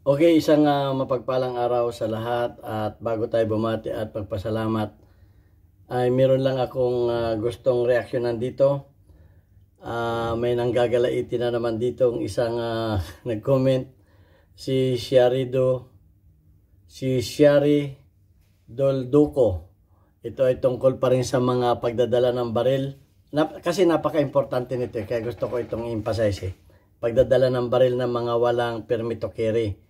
Okay, isang mapagpalang araw sa lahat at bago tayo bumati at pagpasalamat ay meron lang akong gustong reaksyonan dito. May nanggagalaitin na naman dito ang isang nag-comment, si Shari Dolduco. Ito ay tungkol pa rin sa mga pagdadala ng baril. Kasi napaka-importante nito kaya gusto ko itong emphasize. Pagdadala ng baril ng mga walang permit to carry.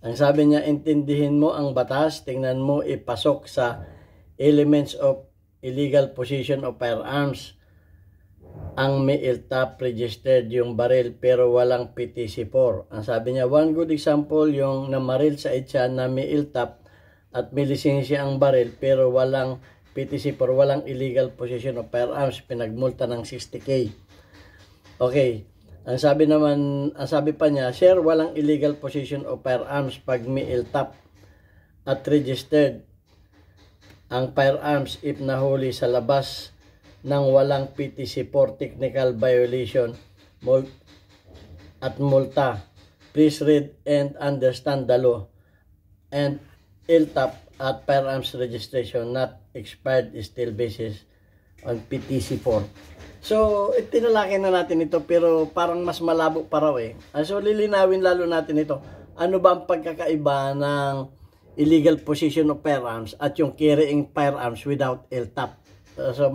Ang sabi niya, intindihin mo ang batas, tingnan mo ipasok sa elements of illegal possession of firearms. Ang may LTAP registered yung baril pero walang PTC4. Ang sabi niya, one good example yung namaril sa EDSA na may LTAP at may lisensya ang baril pero walang PTC4, walang illegal possession of firearms, pinagmulta ng 60K. Okay. Ang sabi pa niya, sir, walang illegal possession of firearms pag may LTAP at registered ang firearms if nahuli sa labas ng walang PTC4 technical violation at multa. Please read and understand the law. And LTAP at firearms registration not expired is still basis on PTC4. So, tinalaki na natin ito pero parang mas malabo pa raw eh. So, lilinawin lalo natin ito. Ano ba ang pagkakaiba ng illegal possession of firearms at yung carrying firearms without LTAP? So,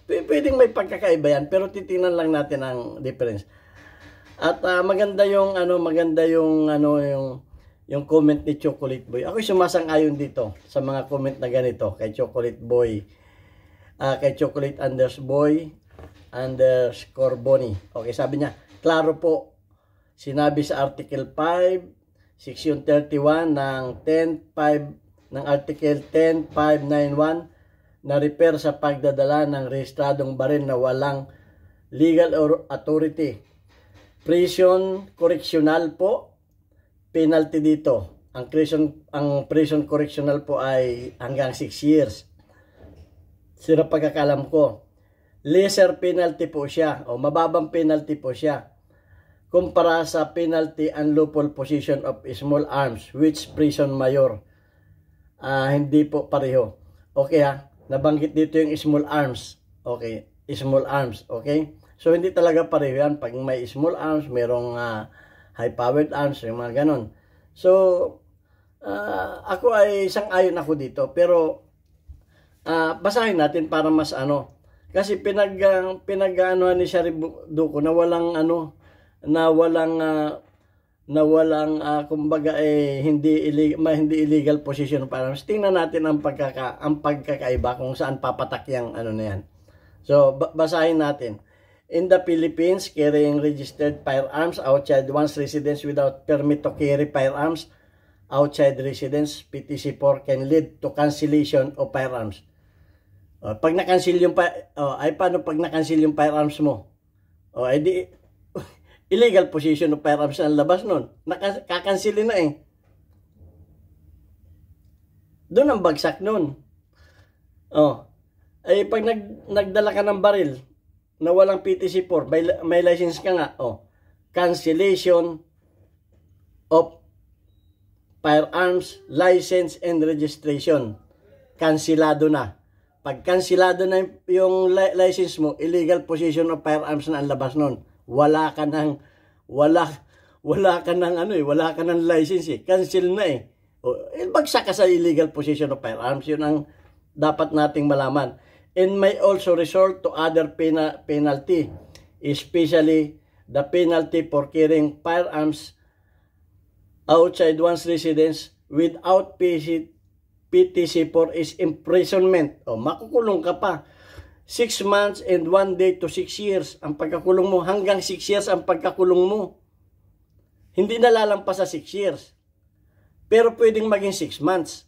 pwedeng may pagkakaiba yan pero titingnan lang natin ang difference. At maganda yung yung comment ni Chocolate Boy. Ako'y sumasang-ayon dito sa mga comment na ganito kay Chocolate Boy. Kay Chocolate _Boy Bonnie. Okay, sabi niya, klaro po, sinabi sa Article 5, Section 31 ng Article 10591 na refer sa pagdadala ng rehistradong baril na walang legal authority. Prison correctional po, penalty dito. Ang prison correctional po ay hanggang 6 years. Sira pagkakalam ko. Lesser penalty po siya o mababang penalty po siya kumpara sa penalty unlawful possession of small arms which prison mayor. Hindi po pareho. Okay ha, nabanggit dito yung small arms. Okay, small arms. Okay, so hindi talaga pareho yan. Pag may small arms, merong high powered arms, yung mga ganon. So ako ay sang-ayon ako dito pero basahin natin para mas kasi pinag-anuhan ni Shari Duco na walang kumbaga hindi illegal possession of firearms. Tingnan natin ang pagkakaiba kung saan papatak yang na yan. So basahin natin. In the Philippines, carrying registered firearms outside one's residence without permit to carry firearms outside residence, PTC4 can lead to cancellation of firearms. Pag na-cancel yung paano pag na-cancel yung firearms mo? Di illegal possession of firearms ang labas nun. Kakansilin na eh. Doon ang bagsak nun. Pag nagdala ka ng baril na walang PTC4, may license ka nga, cancellation of firearms license and registration. Kansilado na. Pag kansilado na yung license mo, illegal possession of firearms na ang labas nun. Wala ka ng license eh. Cancel na eh. Bagsak ka sa illegal possession of firearms. Yun ang dapat nating malaman. And may also resort to other penalty, especially the penalty for carrying firearms outside one's residence without PTC4 is imprisonment. Makukulong ka pa. 6 months and 1 day to 6 years ang pagkakulong mo. Hanggang 6 years ang pagkakulong mo. Hindi nalalampas sa 6 years. Pero pwedeng maging 6 months.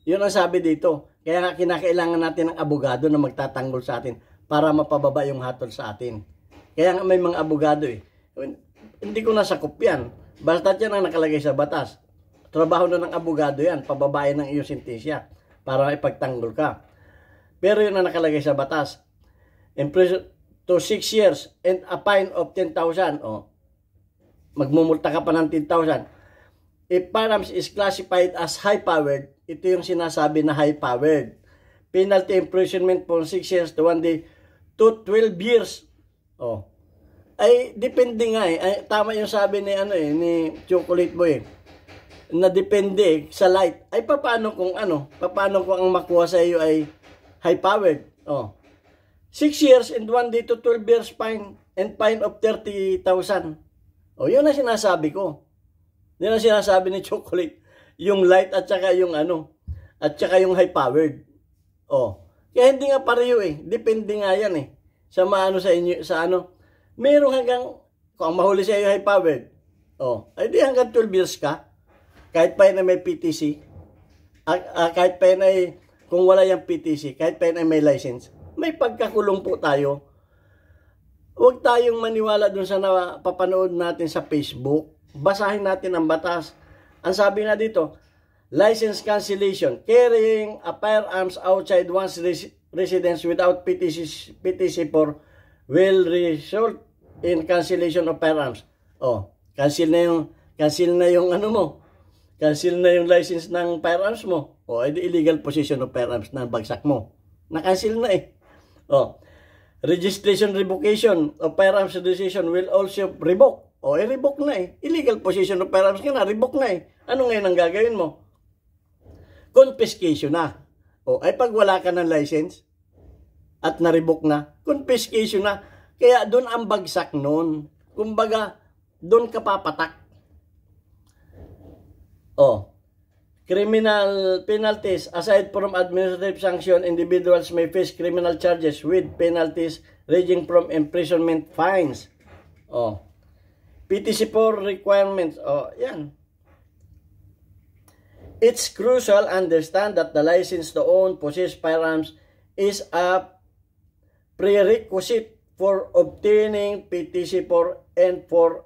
Yun ang sabi dito. Kaya nga kinakailangan natin ng abogado na magtatanggol sa atin para mapababa yung hatol sa atin. Kaya nga may mga abogado eh. Hindi ko nasakop yan. Basta yan ang nakalagay sa batas. Trabaho na ng abogado yan, pababayan ng iyong sentensya para ipagtanggol ka. Pero yun ang nakalagay sa batas. Imprisoned to 6 years and a fine of 10,000. Magmumulta ka pa ng 10,000. if firearms is classified as high-powered, ito yung sinasabi na high-powered. Penalty imprisonment from 6 years to 1 day to 12 years. Oh. Ay, depende nga eh. Ay, tama yung sabi ni, ni Chocolate Boy. Na depende sa light. Ay, paano kung ang makuha sa iyo ay high-powered? Oh. 6 years and 1 day to 12 years fine and fine of 30,000. Oh, yun ang sinasabi ko. Yun ang sinasabi ni Chocolate. Yung light at saka yung at saka yung high-powered. Oh. Kaya hindi nga pareho eh. Depende nga yan eh. Sa sa inyo, Merong hanggang, kung mahuli sa iyo high-powered, oh, ay di hanggang 12 years ka. Kahit pa yun ay may PTC. Kahit pa yun ay, kung wala yung PTC, kahit pa yun ay may license, may pagkakulong po tayo. Huwag tayong maniwala dun sa napapanood natin sa Facebook. Basahin natin ang batas. Ang sabi nga dito, license cancellation, carrying a firearms outside one's residence without PTC for will result in cancellation of firearms. Oh, cancel na yung cancel na yung license ng firearms mo. O, edi illegal possession of firearms na bagsak mo. Na-cancel na eh. O, registration revocation of firearms registration will also revoke. O, revoke na eh. Illegal possession of firearms ka na, revoke na eh. Ano ngayon ang gagawin mo? Confiscation na. O, ay pag wala ka ng license at na-revoke na, confiscation na. Kaya doon ang bagsak noon. Kumbaga, doon ka papatak. Oh, criminal penalties. Aside from administrative sanction, individuals may face criminal charges with penalties ranging from imprisonment, fines. Oh, PTC4 requirements. Oh, yan. It's crucial to understand that the license to own, possess firearms is a prerequisite for obtaining PTC4 and for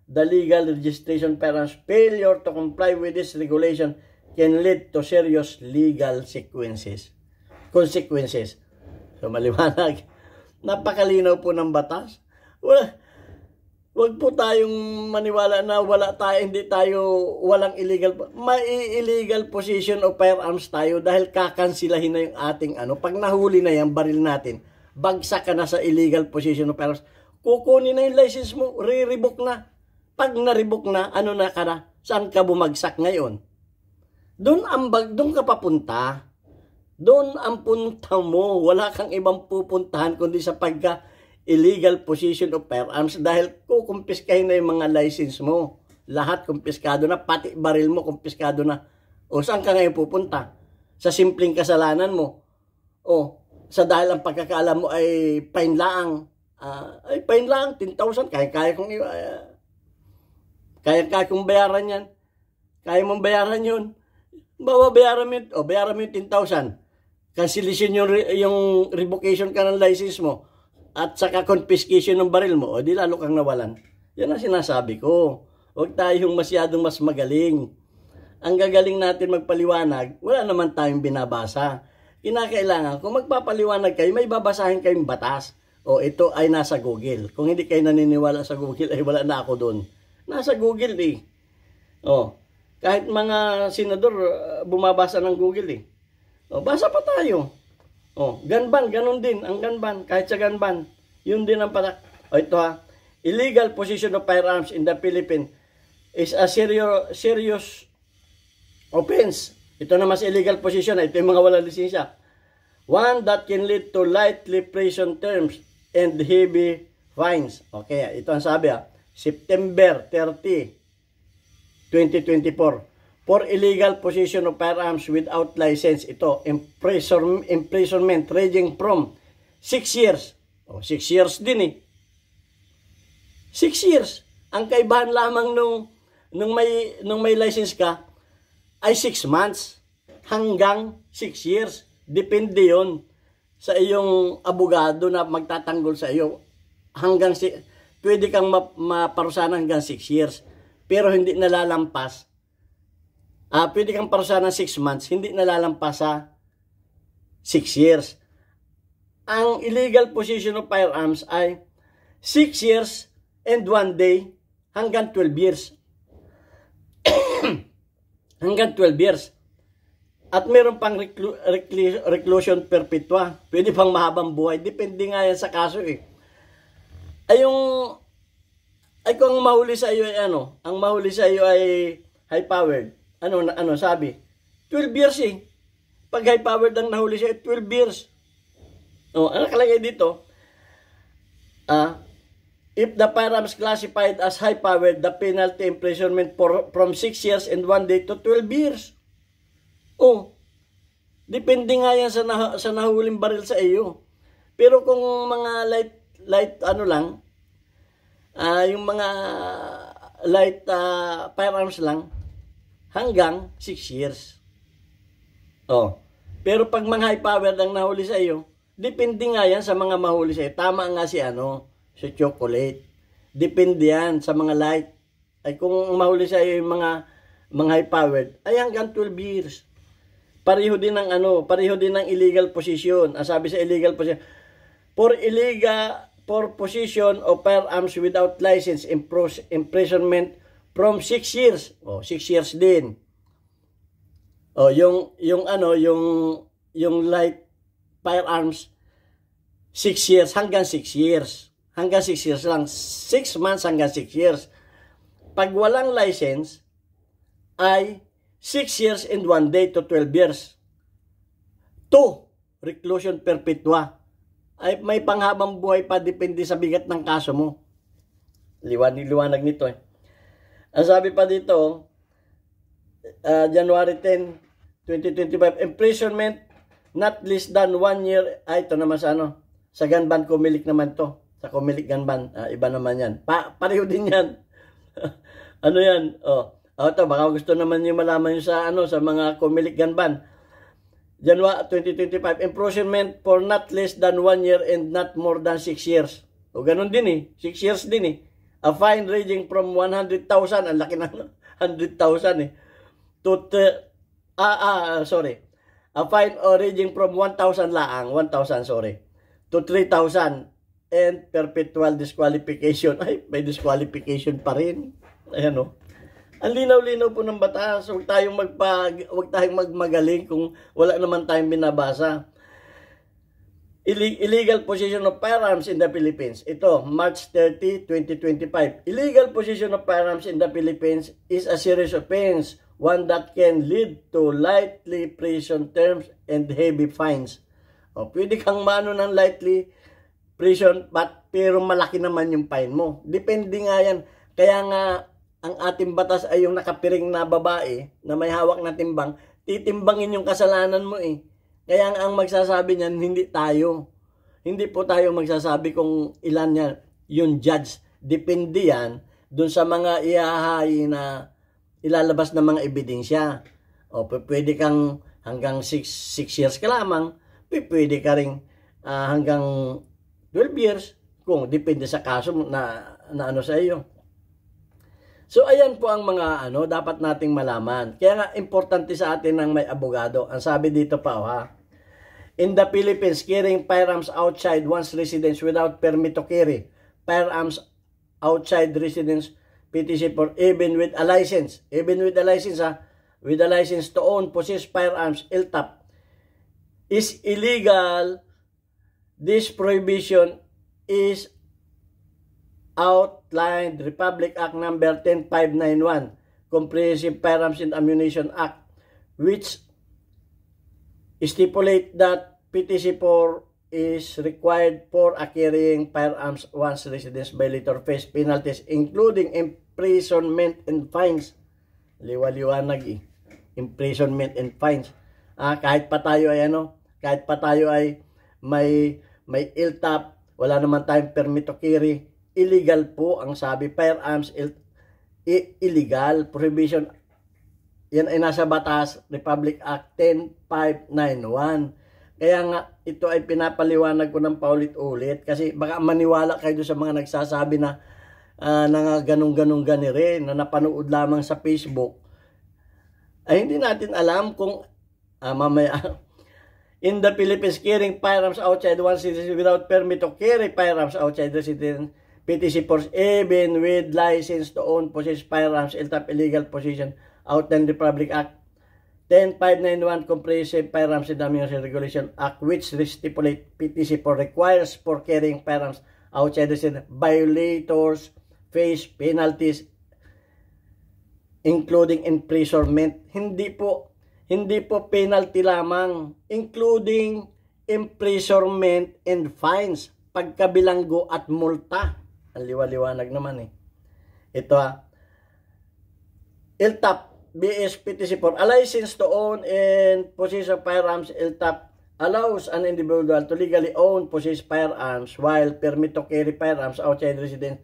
the legal registration firearms. Failure to comply with this regulation can lead to serious legal consequences. So, maliwanag. Napakalinaw po ng batas. Wag po tayong maniwala na walang illegal. May illegal possession of firearms tayo dahil kakansilahin na yung ating Pag nahuli na yung baril natin, bagsak ka na sa illegal possession of firearms. Kukunin na yung license mo, re-revoke na. Pag na-revoke na, ka na? Saan ka bumagsak ngayon? Doon ka papunta. Doon ang punta mo. Wala kang ibang pupuntahan kundi sa illegal possession of firearms dahil kukumpiskahin na yung mga license mo. Lahat kumpiskado na, pati baril mo kumpiskado na. O saan ka ngayon pupunta? Sa simpleng kasalanan mo. O sa dahil ang pagkakaalam mo ay fine lang. 10,000. Kaya kong kaya kung bayaran yan. Kaya mong bayaran yun. Bayaran mo yung 10,000. Cancellation yung revocation ka ng license mo. At saka confiscation ng baril mo. O di lalo kang nawalan. Yan ang sinasabi ko. Huwag tayong masyadong mas magaling. Ang gagaling natin magpaliwanag, wala naman tayong binabasa. Kinakailangan, kung magpapaliwanag kayo, may babasahin kayong batas. O ito ay nasa Google. Kung hindi kayo naniniwala sa Google, ay wala na ako doon. Nasa Google eh. O, kahit mga senador, bumabasa ng Google eh. O, basa pa tayo. O, gunban, ganun din. Ang gunban, kahit sa gunban, yun din ang patak. O, ito ha. Illegal possession of firearms in the Philippines is a serious offense. Ito na mas illegal possession. Ito yung mga walang lisensya. One that can lead to lightly prison terms and heavy fines. Okay, ito ang sabi ha. September 30, 2024. For illegal possession of firearms without license, ito, imprisonment ranging from 6 years. O, 6 years din eh. 6 years. Ang kaibahan lamang nung may license ka ay 6 months hanggang 6 years. Depende yon sa iyong abogado na magtatanggol sa iyo. Pwede kang maparusahan hanggang 6 years. Pero hindi nalalampas. Pwede kang parusahan ng 6 months. Hindi nalalampas sa 6 years. Ang illegal possession of firearms ay 6 years and 1 day hanggang 12 years. hanggang 12 years. At meron pang reclusion perpetua. Pwede pang mahabang buhay. Depende nga yan sa kaso eh. Ay kung ang mahuli sa iyo ay ano, ang mahuli sa iyo ay high-powered. Ano sabi? 12 years eh. Pag high-powered ang nahuli siya, 12 years. Ano nakalagay dito? If the firearms classified as high-powered, the penalty imprisonment from 6 years and 1 day to 12 years. Depende nga yan sa nahuling baril sa iyo. Pero kung mga light lang, yung mga light firearms lang, hanggang 6 years. Pero pag mga high-powered ang nahuli sa iyo, depende nga yan sa mga mahuli sa iyo. Tama nga si si chocolate. Depende yan sa mga light. Ay kung mahuli sa iyo yung mga high-powered, ay hanggang 12 years. Pareho din ng illegal possession. Ang sabi sa illegal possession, for possession of firearms without license, imprisonment from 6 years. 6 years din. Yung light firearms 6 years hanggang 6 years. Hanggang 6 years lang. 6 months hanggang 6 years. Pag walang license ay 6 years and 1 day to 12 years. 2, reclusion perpetua. Ay may panghabang buhay pa, depende sa bigat ng kaso mo. Liwanag nito eh. Ang sabi pa dito, January 10, 2025, imprisonment not less than 1 year. Ito naman sa gun ban, kumilik naman to. Sa kumilik gun ban, iba naman yan. Pareho din yan. Ano yan? Ito, baka gusto naman nyo malaman yun sa mga kumilik gun ban. January 2025, imprisonment for not less than 1 year and not more than 6 years. Ganun din eh. 6 years din eh. A fine ranging from 100,000, ang laki na 100,000 eh. A fine ranging from 1,000 laang, 1,000 to 3,000 and perpetual disqualification. Ay, may disqualification pa rin. Ayan o. Ang linaw-linaw po ng batas. Huwag tayong magmagaling kung wala naman tayong binabasa. Illegal possession of firearms in the Philippines. Ito, March 30, 2025. Illegal possession of firearms in the Philippines is a serious offense, one that can lead to lightly prison terms and heavy fines. Pwede kang ng lightly prison, pero malaki naman yung fine mo. Depende nga yan. Kaya nga, ang ating batas ay yung nakapiring na babae na may hawak na timbang, titimbangin yung kasalanan mo eh. Kaya ang magsasabi niyan, hindi tayo. Hindi po tayo magsasabi kung ilan yan. Yung judge, depende yan dun sa mga ihahayi na ilalabas ng mga ebidensya. Pwede kang hanggang 6 years ka lamang, pwede ka rin hanggang 12 years kung depende sa kaso na sa iyo. So ayan po ang mga dapat nating malaman. Kaya nga importante sa atin ng may abogado. Ang sabi dito pa in the Philippines, carrying firearms outside one's residence without permit to carry firearms outside residence, PTC for even with a license. Even with a license with a license to own, possess firearms, LTAP, is illegal. This prohibition is outlined Republic Act number 10591, Comprehensive Firearms and Ammunition Act, which stipulate that PTC-4 is required for carrying firearms once residence violator face penalties including imprisonment and fines. Liwaliwanag eh. Imprisonment and fines. Kahit pa tayo ay may LTAP, wala naman tayong permit to carry, illegal po ang sabi. Firearms illegal, prohibition yan ay nasa batas, Republic Act 10591. Kaya nga ito ay pinapaliwanag ko ng paulit-ulit kasi baka maniwala kayo sa mga nagsasabi na ganun-ganun gani rin na napanood lamang sa Facebook. Ay hindi natin alam kung mamaya in the Philippines, carrying firearms outside one's residence without permit to carry firearms outside residence, PTC force even with license to own, possess firearms, LTAP illegal possession, Outland Republic Act 10591 Comprehensive Firearms and Ammunition Regulation Act, which stipulate PTC for requires for carrying firearms outside the state. Violators face penalties including imprisonment. Hindi po penalty lamang, including imprisonment and fines, pagkabilanggo at multa. Ang liwanag naman eh. Ito LTAP BS-PTC4, a license to own and possess of firearms. LTAP allows an individual to legally own, possess firearms while permit to carry firearms outside residence.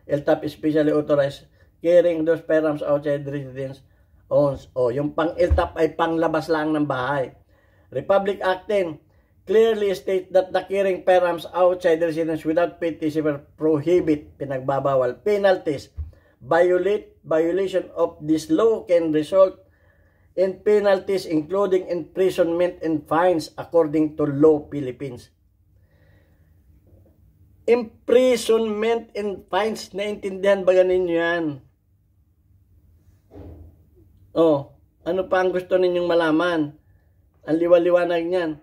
LTAP is specially authorized carrying those firearms outside residence owns. Yung pang LTAP ay panglabas lang ng bahay. Republic Act 10 clearly states that the carrying firearms outside residence without PTC prohibit, pinagbabawal, penalties. Violation of this law can result in penalties including imprisonment and fines according to Law Philippines. Imprisonment and fines, naintindihan ba ganin yan? Ano pa ang gusto ninyong malaman? Ang liwaliwanag niyan.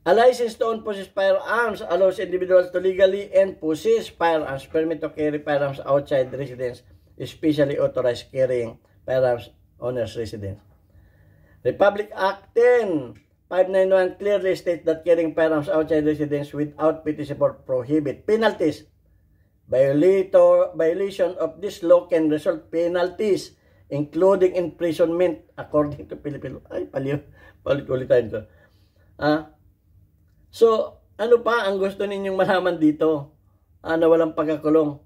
A license to own, possess firearms allows individuals to legally and possess firearms, permit to carry firearms outside residence, especially authorized carrying firearms owner's residence. Republic Act 10-591 clearly states that carrying firearms outside residence without PTC prohibit. Penalties. Violation of this law can result penalties including imprisonment according to Philippine law. Ay, palit-ulitin ko. So, ano pa ang gusto ninyong malaman dito? Na walang pagkakulong.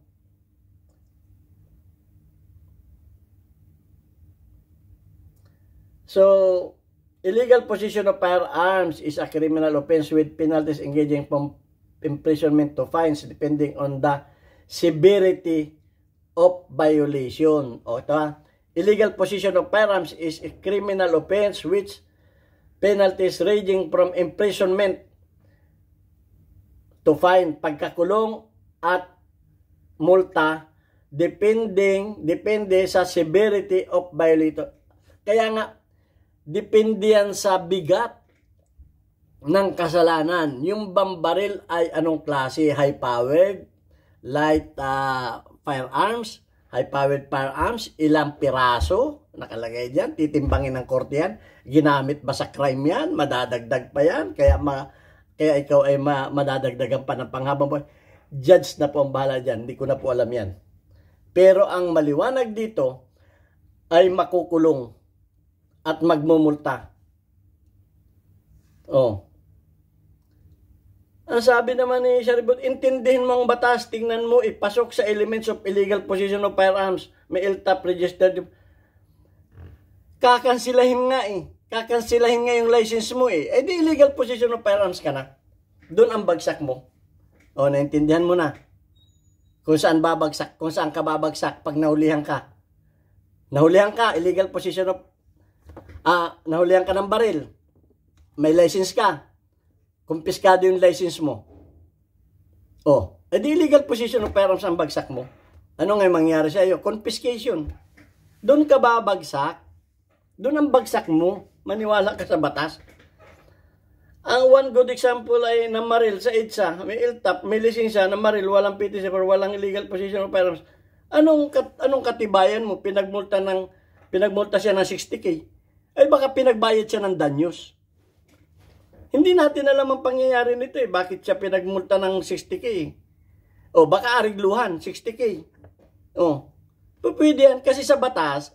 So, illegal possession of firearms is a criminal offense with penalties engaging from imprisonment to fines depending on the severity of violation. Illegal possession of firearms is a criminal offense which penalties ranging from imprisonment to fine, pagkakulong at multa depende sa severity of violator. Kaya nga depende yan sa bigat ng kasalanan. Yung bambaril ay anong klase? High powered, light firearms, high powered firearms, ilang piraso nakalagay diyan, titimbangin ng korte yan. Ginamit ba sa crime yan? Madadagdag pa yan. Kaya ikaw ay madadagdagan pa ng panghabang buhay. Judge na po ang bahala dyan. Hindi ko na po alam yan. Pero ang maliwanag dito ay makukulong at magmumulta. Ang sabi naman ni Sharibut, intindihin mo ang batas, tingnan mo, ipasok sa elements of illegal possession of firearms. May LTAP registered. Kakansilahin nga Kakansilahin nga yung license mo di illegal possession of firearms ka na. Doon ang bagsak mo. Naintindihan mo na. Kung saan ka babagsak pag nahulihan ka. Nahulihan ka, illegal possession of nahulihan ka ng baril. May license ka. Kumpiskado yung license mo. Di illegal possession of firearms ang bagsak mo. Ano nga mangyari sa iyo? Confiscation. Doon ka babagsak. Doon ang bagsak mo. Maniwala ka sa batas. Ang one good example ay namaril sa EDSA. May LTAP, may lisensya, namaril, walang PTC, walang illegal possession of firearms. Anong katibayan mo? Pinagmulta siya ng 60K. Ay baka pinagbayad siya ng danyos. Hindi natin alam ang pangyayari nito Bakit siya pinagmulta ng 60K? Baka arigluhan, 60K. Pwede yan. Kasi sa batas,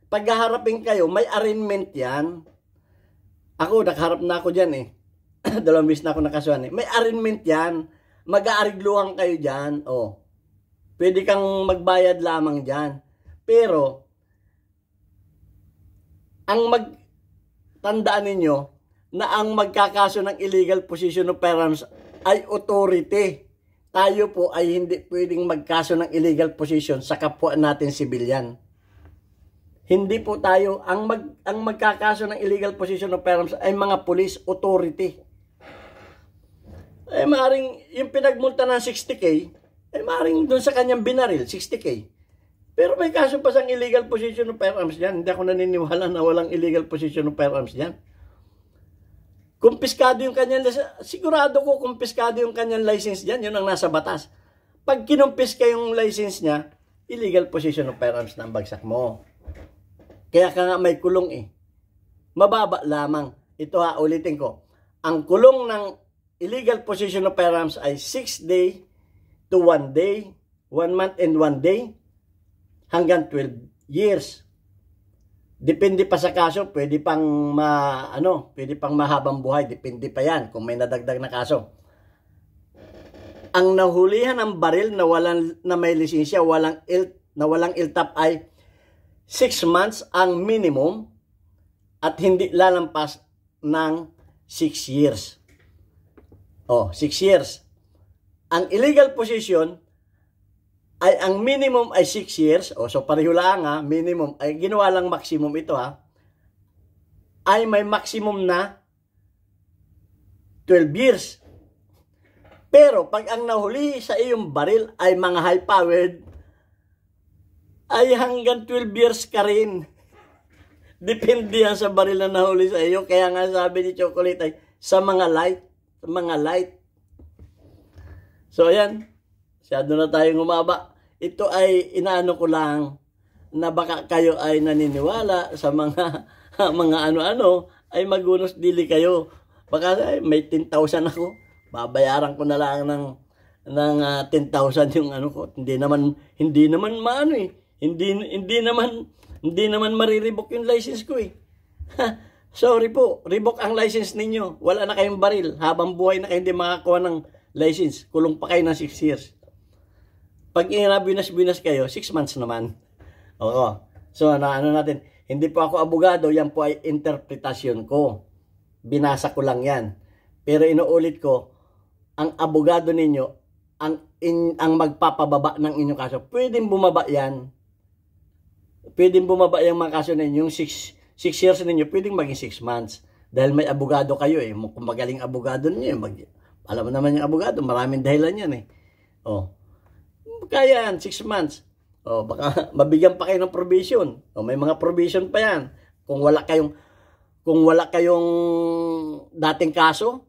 paghaharapin kayo, may arraignment yan. Ako, nakaharap na ako dyan 2 beses na ako nakasuhan May arraignment yan. Mag-aarigluhan kayo dyan. Pwede kang magbayad lamang dyan. Pero, tandaan ninyo, na ang magkakaso ng illegal possession of firearms ay authority. Tayo po ay hindi pwedeng magkaso ng illegal possession sa kapwa natin sibilyan. Hindi po tayo, ang magkakaso ng illegal possession of firearms ay mga police authority. Maaaring yung pinagmulta ng 60K, eh maring doon sa kanyang binaril, 60K. Pero may kaso pa siyang illegal possession of firearms dyan. Hindi ako naniniwala na walang illegal possession of firearms dyan. Kumpiskado yung kanyang, sigurado ko kumpiskado yung kanyang license dyan. Yun ang nasa batas. Pag kinumpiska yung license niya, illegal possession of firearms na ang bagsak mo. Kaya ka nga may kulong eh. Mababa lamang. Ito ha, ulitin ko. Ang kulong ng illegal possession of firearms ay 6 day to 1 day, 1 month and 1 day, hanggang 12 years. Depende pa sa kaso, pwede pang mahabang buhay, depende pa yan kung may nadagdag na kaso. Ang nahulihan ng baril na may lisensya, walang LTAP ay 6 months ang minimum at hindi lalampas ng 6 years. 6 years. Ang illegal possession ay ang minimum ay 6 years. So pareho lang ha, minimum ay ginawa lang maximum ito ha. Ay may maximum na 12 years. Pero pag ang nahuli sa iyong baril ay mga high-powered, ay hanggang 12 years ka rin. Depende yan sa baril na nahuli sa iyo. Kaya nga sabi ni Chocolate ay sa mga light. So ayan, masyado na tayong umaba. Ito ay inaano ko lang na baka kayo ay naniniwala sa mga ano-ano ay magunos dili kayo. Baka ay, may 10,000 ako. Babayaran ko na lang ng 10,000 yung ano ko. Hindi naman maano eh. Hindi naman mariribok yung license ko eh. Sorry po, revoke ang license ninyo. Wala na kayong baril. Habang buhay na kayo hindi makakuha ng license. Kulong pa kayo ng 6 years. Pag binas kayo, 6 months naman. Oo. So, ano natin, hindi po ako abogado, yan po ay interpretasyon ko. Binasa ko lang yan. Pero inuulit ko, ang abogado ninyo, ang magpapababa ng inyong kaso, pwedeng bumaba yan. Pwedeng bumaba yung mga kaso ninyo, yung 6 years ninyo, pwedeng maging 6 months. Dahil may abogado kayo eh. Kung magaling abogado ninyo, alam mo naman yung abogado, maraming dahilan yan eh. Kaya yan, 6 months. Baka mabigyan pa kayo ng provision. May mga provision pa yan. Kung wala kayong dating kaso,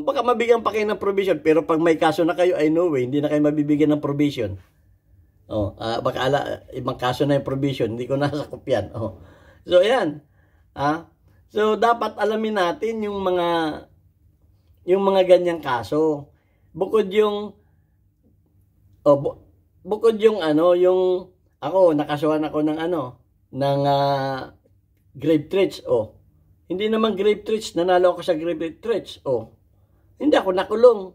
baka mabigyan pa kayo ng provision. Pero pag may kaso na kayo, ay no way, hindi na kayo mabibigyan ng provision. Baka ibang kaso na yung provision, hindi ko nasakop yan. So, ayan. So, dapat alamin natin yung mga ganyang kaso. Bukod yung nakasuhan ako ng grave threats. Hindi naman grave threats, nanalo ako sa grave threats. Hindi ako nakulong.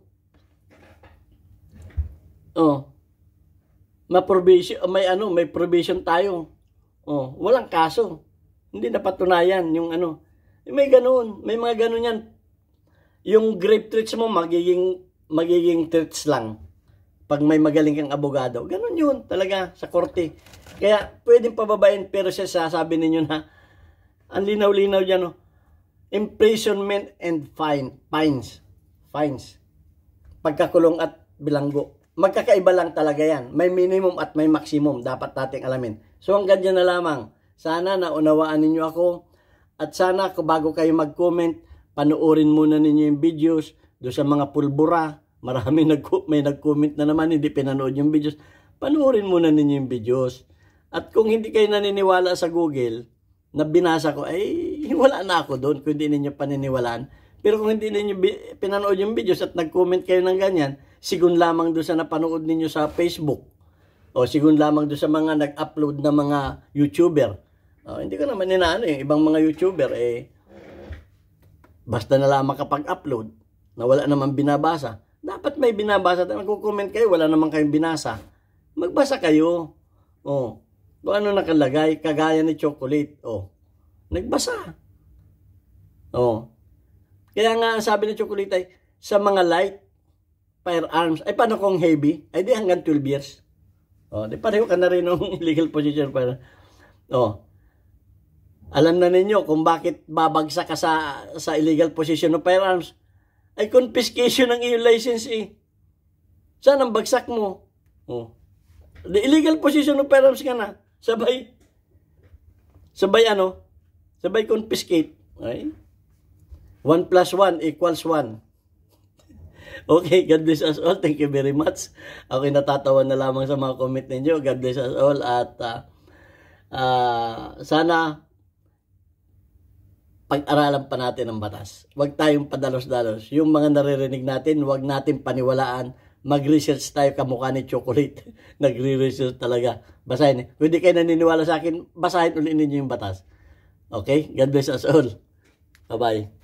May provision tayo. Walang kaso. Hindi napatunayan yung May ganun, may mga ganun yan. Yung grave threats mo magiging threats lang. Pag may magaling kang abogado, ganun yun talaga sa korte. Kaya pwedeng pababain, pero sasabi ninyo na ang linaw-linaw dyan, imprisonment and fines. Pagkakulong at bilanggo. Magkakaiba lang talaga yan. May minimum at may maximum. Dapat nating alamin. So hanggang dyan na lamang. Sana naunawaan ninyo ako. At sana bago kayo mag-comment, panuorin muna ninyo yung videos doon sa mga pulbura. Marami may nag-comment na naman, hindi pinanood yung videos. Panuorin muna ninyo yung videos. At kung hindi kayo naniniwala sa Google, na binasa ko, ay wala na ako doon kung hindi ninyo paniniwalaan. Pero kung hindi ninyo pinanood yung videos at nag-comment kayo ng ganyan, sigun lamang doon sa napanood ninyo sa Facebook. O sigun lamang doon sa mga nag-upload na mga YouTuber. Hindi ko naman inaano yung ibang mga YouTuber, basta na lamang kapag-upload, na wala naman binabasa. Dapat may binabasa. Nagko-comment kayo, wala naman kayong binasa. Magbasa kayo. Kung ano nakalagay, kagaya ni Chocolate. Nagbasa. Kaya nga, sabi ni Chocolate ay, sa mga light firearms, ay paano kung heavy? Ay di hanggang 12 years. Di pareho ka na rin ng illegal possession. Alam na ninyo kung bakit babagsak ka sa illegal possession of firearms. Ay confiscation ng iyong license Saan ang bagsak mo? Oh. The illegal possession of firearms ka na. Sabay ano? Sabay confiscate. Okay? 1 plus 1 equals 1. Okay, God bless us all. Thank you very much. Ako'y natatawa na lamang sa mga comment ninyo. God bless us all. At sana pag-aralan pa natin ang batas. Huwag tayong padalos-dalos. Yung mga naririnig natin, huwag natin paniwalaan. Mag-research tayo kamukha ni Chocolate. Nagre-research talaga. Basahin. Kung hindi kayo naniniwala sa akin, basahin ulit ninyo yung batas. Okay? God bless us all. Bye-bye.